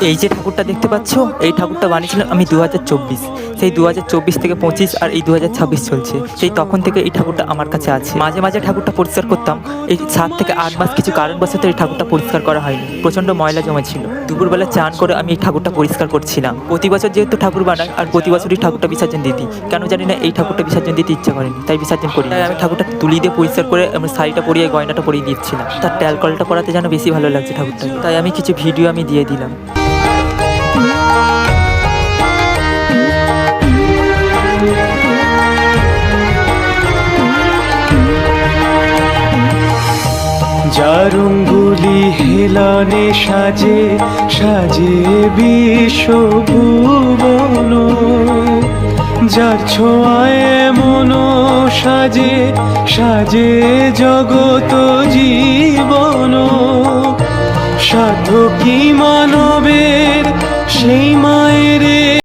এই যে ঠাকুরটা দেখতে পাচ্ছ, এই ঠাকুরটা বানিয়েছিলাম আমি 2024। সেই 2024 থেকে 25 আর এই 2026 চলছে। সেই তখন থেকে এই ঠাকুরটা আমার কাছে আছে। মাঝে মাঝে ঠাকুরটা পরিষ্কার করতাম। এই 7 থেকে 8 মাস কিছু কারণবশত এই ঠাকুরটা পরিষ্কার করা হয়নি, প্রচণ্ড ময়লা জমেছিল। দুপুরবেলা চান করে আমি এই ঠাকুরটা পরিষ্কার করছিলাম। প্রতি বছর যেহেতু ঠাকুর বানাই আর প্রতি বছরই ঠাকুরটা বিসর্জন দিতি, কেন জানি না এই ঠাকুরটা বিসর্জন দিতে ইচ্ছা করেনি, তাই বিসর্জন করি। তাই আমি ঠাকুরটা তুলি দিয়ে পরিষ্কার করে আমি শাড়িটা পরিয়ে গয়নাটা পরিয়ে দিচ্ছিলাম। তার ট্যালকলটা করাতে যেন বেশি ভালো লাগছে ঠাকুরটা, তাই আমি কিছু ভিডিও আমি দিয়ে দিলাম। যার অঙ্গুলি হেলানে সাজে সাজে বিশ্বভুবন, যার ছোঁয়ায় এমন সাজে সাজে জগত জীবন। সাধকি মানবের সেই